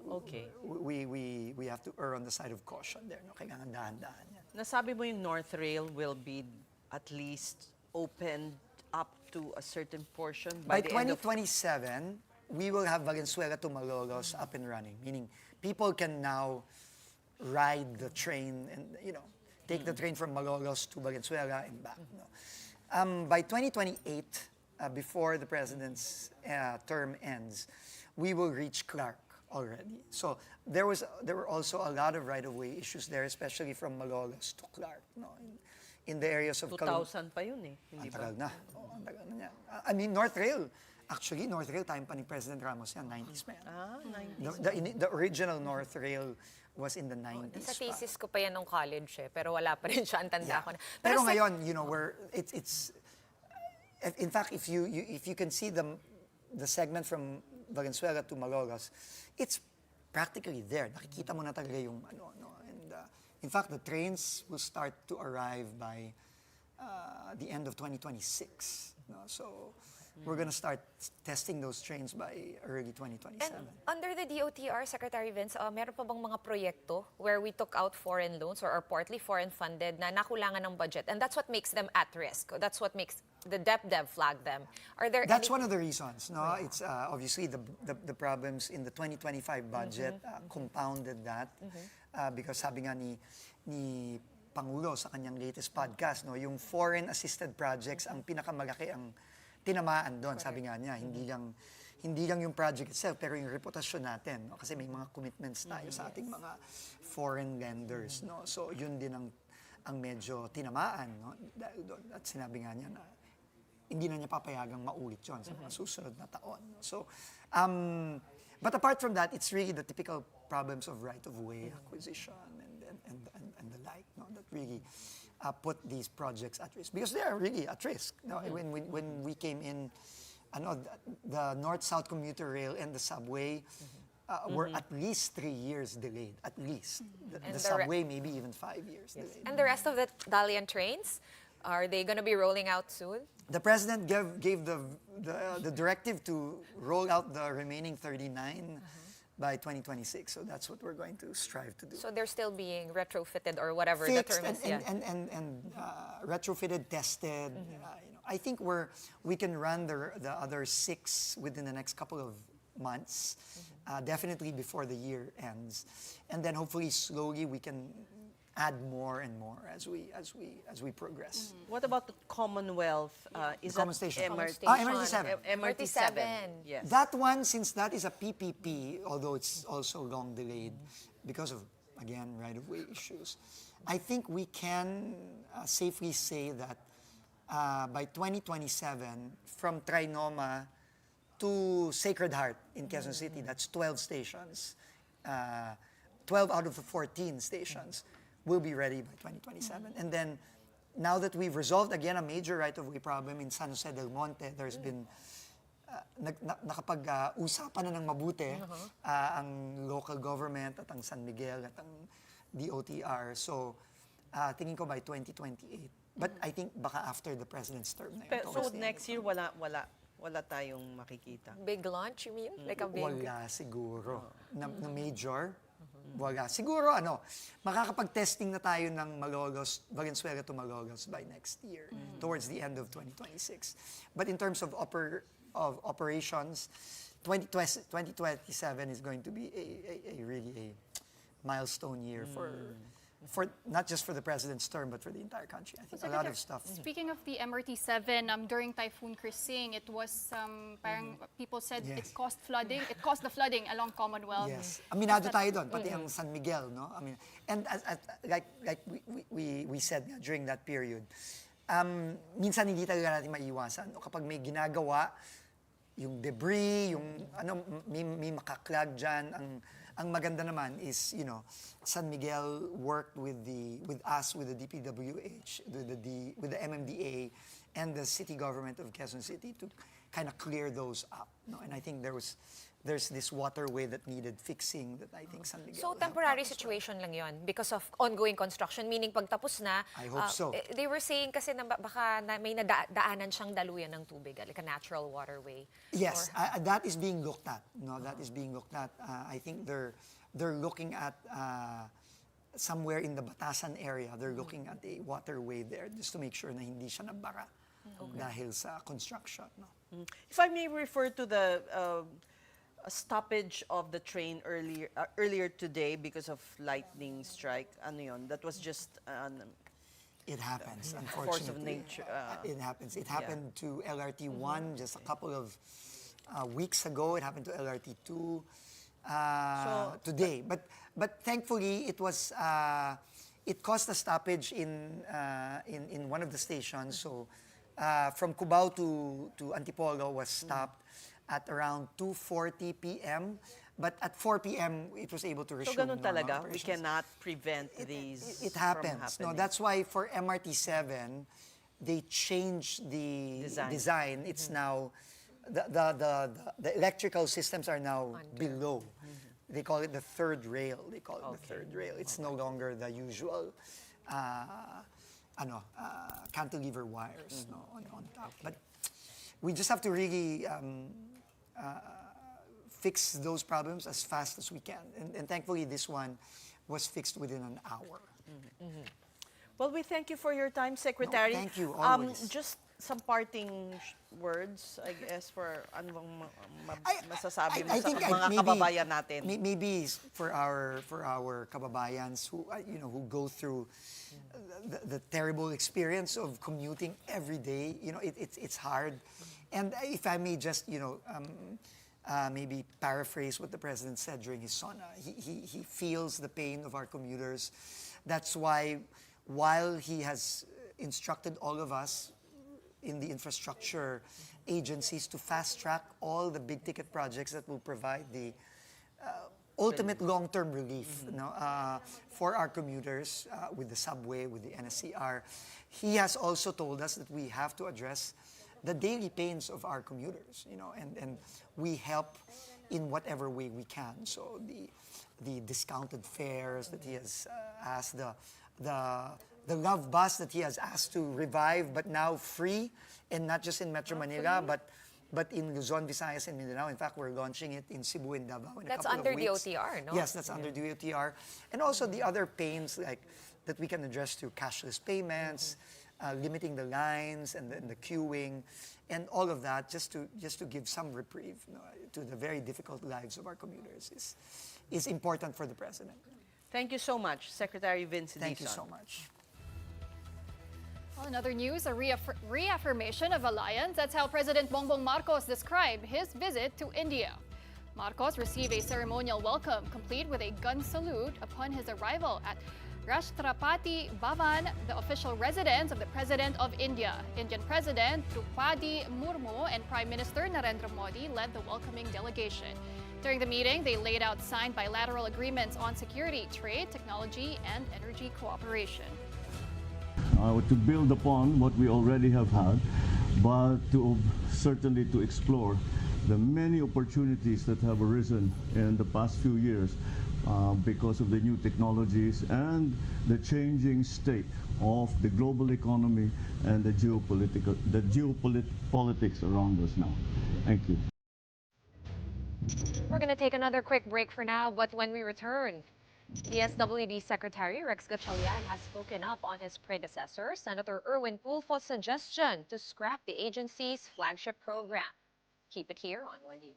Okay. we have to err on the side of caution there. No? Kailangan dahan-dahan yan. Nasabi mo yung North Rail will be at least opened up to a certain portion By the end of 2027, we will have Valenzuela to Malolos up and running, meaning people can now ride the train and take the train from Malolos to Valenzuela and back. No? By 2028, before the president's term ends, we will reach Clark already. So there were also a lot of right-of-way issues there, especially from Malolos to Clark. No? In the areas of 2000 pa yun eh. Ang Hindi ba? tagal na. Oo, ang tagal na niya. I mean, North Rail, Actually, North Rail, time pa ni President Ramos yan, 90s pa yan. 90s. The original North Rail was in the 90s Sa pa. thesis ko pa yan nung college pero wala pa rin siya, ang tanda ko na. Pero sa- ngayon, it's in fact, if you can see the segment from Valenzuela to Malolos, it's practically there. Nakikita mo na talaga yung ano, no? And in fact, the trains will start to arrive by the end of 2026. No? So we're going to start testing those trains by early 2027. And under the DOTr, Secretary Vince, meron pa bang mga proyekto where we took out foreign loans or are partly foreign funded na nakulangan ng budget? And that's what makes them at risk. That's what makes the DepDev flag them. Are there That's any... one of the reasons. No, it's obviously the problems in the 2025 budget compounded that because sabi nga ni Pangulo sa kanyang latest podcast, no, yung foreign assisted projects ang pinakamalaki ang tinamaan doon. Sabi nga niya, hindi lang yung project itself, pero yung reputasyon natin, no? Kasi may mga commitments tayo sa ating mga foreign lenders, no. So yun din ang medyo tinamaan, no, dahil doon. At sinabi nga niya na hindi na niya papayagang maulit yon sa mga susunod na taon. So, but apart from that, it's really the typical problems of right-of-way acquisition and the like, no, that really put these projects at risk because they are really at risk. No? When we came in, the North-South commuter rail and the subway were at least 3 years delayed, at least. The subway maybe even 5 years delayed. And the rest of the Dalian trains, are they going to be rolling out soon? The president gave the directive to roll out the remaining 39 by 2026. So that's what we're going to strive to do. So they're still being retrofitted or whatever Fixed the term is. and retrofitted, tested. I think we can run the other 6 within the next couple of months, definitely before the year ends, and then hopefully slowly we can add more and more as we progress. What about the Commonwealth? Is Common that Station. MRT7? MRT7. Yes. That one, since that is a PPP, although it's also long delayed because of, again, right-of-way issues, I think we can safely say that by 2027, from Trinoma to Sacred Heart in Quezon City, that's 12 stations, 12 out of the 14 stations will be ready by 2027. And then, now that we've resolved, again, a major right-of-way problem in San Jose del Monte, there's been nakapag-usapan na ng mabuti ang local government at ang San Miguel at ang DOTr. So, tingin ko by 2028. But I think baka after the president's term na yun. So next year, wala tayong makikita. Big launch, you mean? Like a big... Wala siguro. Na major. Wala. Siguro, makakapag-testing na tayo ng Valenzuela to Malolos by next year, towards the end of 2026. But in terms of operations, 2027 is going to be a really milestone year for not just for the president's term, but for the entire country. I think a lot of stuff. Speaking of the MRT7, during Typhoon Christine, it was parang people said Yes. it caused flooding. It caused the flooding along Commonwealth. Yes. Aminado tayo doon, pati ang San Miguel, no? I mean, and like we said nga, during that period, minsan hindi talaga natin maiiwasan. No? Kapag may ginagawa, yung debris, yung may makaklag dyan, ang maganda naman is, San Miguel worked with us, with the DPWH, with the MMDA, and the city government of Quezon City to kind of clear those up. No? And I think there's this waterway that needed fixing that I think San Miguel. So will help temporary out as well. situation lang yon because of ongoing construction, meaning pag tapos na, I hope so. They were saying kasi na baka may nadaanan siyang daluyan ng tubig, like a natural waterway. Yes, that is being looked at. No, that is being looked at. I think they're looking at somewhere in the Batasan area. They're looking at a waterway there just to make sure na hindi siya nabara dahil sa construction. No? If I may refer to the stoppage of the train earlier today because of lightning strike, ano yun? That was just It happens, unfortunately. force of nature. It happens. It happened to LRT1 just a couple of weeks ago. It happened to LRT2 today. But thankfully, it was it caused a stoppage in one of the stations. So from Cubao to Antipolo was stopped at around 2:40 p.m. But at 4 p.m., it was able to So resume ganun normal talaga, we operations. cannot prevent these It from happens. No, happening. that's why for MRT7, they changed the Design. design. It's now the electrical systems are now below. They call it the third rail. They call it the third rail. It's no longer the usual cantilever wires no, on top. But we just have to really fix those problems as fast as we can. And thankfully, this one was fixed within an hour. Well, we thank you for your time, Secretary. No, thank you, always. Just some parting words, I guess, for ano bang masasabi mo sa mga kababayan natin. Maybe for our kababayans who who go through the terrible experience of commuting every day. It's hard. And if I may just maybe paraphrase what the president said during his SONA. He feels the pain of our commuters. That's why, while he has instructed all of us in the infrastructure agencies to fast track all the big ticket projects that will provide the ultimate long-term relief for our commuters with the subway, with the NSCR, he has also told us that we have to address the daily pains of our commuters, and we help in whatever way we can. So the discounted fares that he has asked, the love bus that he has asked to revive, but now free, and not just in Metro Manila, but in Luzon, Visayas, and Mindanao. In fact, we're launching it in Cebu and Davao in a That's couple under of weeks. DOTr, no? Yes, that's under DOTr. And also the other pains that we can address through cashless payments, limiting the lines and the queuing, and all of that, just to give some reprieve to the very difficult lives of our commuters is important for the president. Thank you so much, Secretary Vince Dizon. Thank you so much. Well, in other news, a reaffirmation of alliance. That's how President Bongbong Marcos described his visit to India. Marcos received a ceremonial welcome, complete with a gun salute upon his arrival at Rashtrapati Bhavan, the official residence of the President of India. Indian President Draupadi Murmu and Prime Minister Narendra Modi led the welcoming delegation. During the meeting, they laid out signed bilateral agreements on security, trade, technology, and energy cooperation. To build upon what we already have had, but certainly to explore the many opportunities that have arisen in the past few years because of the new technologies and the changing state of the global economy and the geopolitics around us now. Thank you. We're going to take another quick break for now, but when we return, DSWD Secretary Rex Gatchalian has spoken up on his predecessor, Senator Erwin Tulfo's suggestion to scrap the agency's flagship program. Keep it here on One News.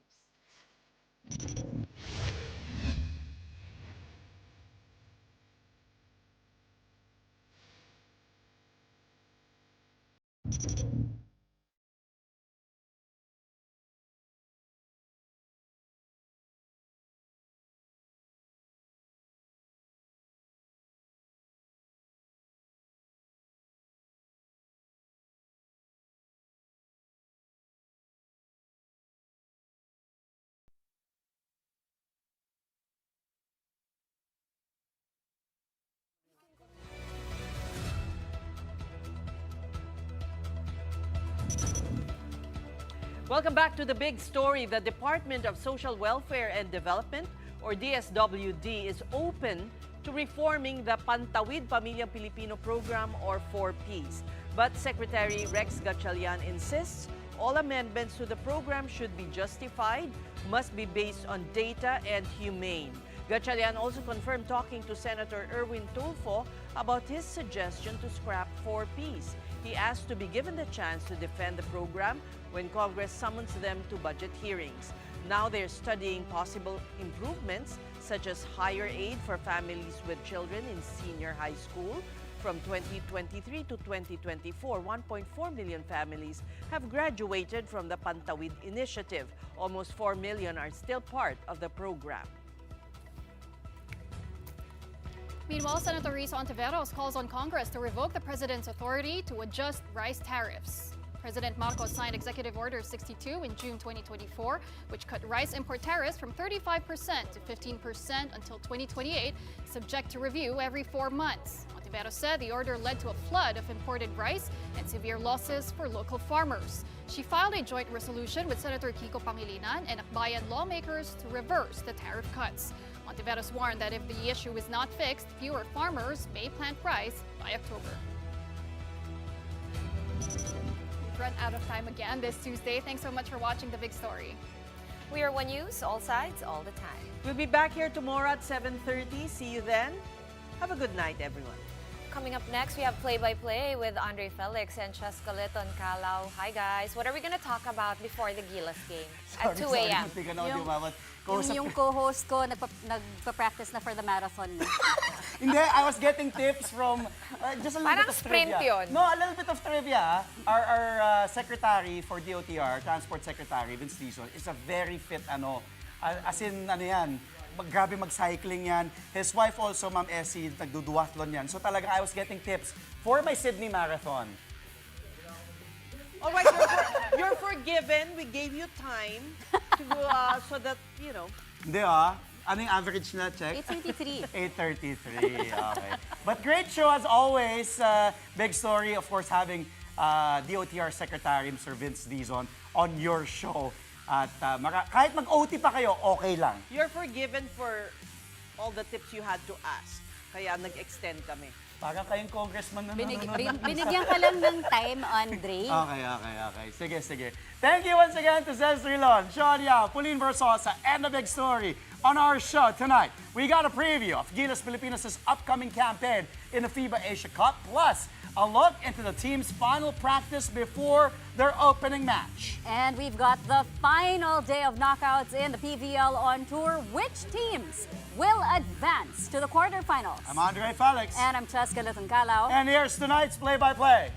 Welcome back to the big story. The Department of Social Welfare and Development, or DSWD, is open to reforming the Pantawid Pamilyang Pilipino program, or 4Ps. But Secretary Rex Gatchalian insists all amendments to the program should be justified, must be based on data, and humane. Gatchalian also confirmed talking to Senator Erwin Tulfo about his suggestion to scrap 4Ps. He asked to be given the chance to defend the program when Congress summons them to budget hearings. Now they're studying possible improvements, such as higher aid for families with children in senior high school. From 2023 to 2024, 1.4 million families have graduated from the Pantawid initiative. Almost 4 million are still part of the program. Meanwhile, Senator Risa Ontiveros calls on Congress to revoke the president's authority to adjust rice tariffs. President Marcos signed Executive Order 62 in June 2024, which cut rice import tariffs from 35% to 15% until 2028, subject to review every 4 months. Ontiveros said the order led to a flood of imported rice and severe losses for local farmers. She filed a joint resolution with Senator Kiko Pangilinan and Akbayan lawmakers to reverse the tariff cuts. Ontiveros warned that if the issue is not fixed, fewer farmers may plant rice by October. We've run out of time again this Tuesday. Thanks so much for watching The Big Story. We are One News, all sides, all the time. We'll be back here tomorrow at 7:30. See you then. Have a good night, everyone. Coming up next, we have play-by-play with Andre Felix and Chescaleton Calao. Hi guys, what are we gonna talk about before the Gilas game at 2 a.m.? Yung co-host ko nagpa-practice na for the marathon. Hindi, I was getting tips from just a little Parang bit of sprint trivia. yun. No, a little bit of trivia. Our secretary for DOTr, Transport Secretary, Vince Dizon, is a very fit, as in, grabe mag-cycling yan. His wife also, Ma'am Essie, nagduduathlon yan. So talaga, I was getting tips for my Sydney Marathon. All right, you're forgiven. We gave you time to so that, you know. Hindi Ano yung average na check? 8:33. 8:33, okay. But great show as always. Big Story, of course, having DOTr Secretary Mr. Vince Dizon on your show. At kahit mag-OT pa kayo, okay lang. You're forgiven for all the tips you had to ask. Kaya nag-extend kami. Parang kayong congressman na nanonood. Binigyan ka lang ng time, Andre. Okay. Sige. Thank you once again to Drilon, Shawn, Pauline, Verzosa, and The Big Story. On our show tonight, we got a preview of Gilas Pilipinas' upcoming campaign in the FIBA Asia Cup, plus a look into the team's final practice before their opening match. And we've got the final day of knockouts in the PVL on tour. Which teams will advance to the quarterfinals? I'm Andre Felix. And I'm Chescaleton Calao. And here's tonight's play-by-play.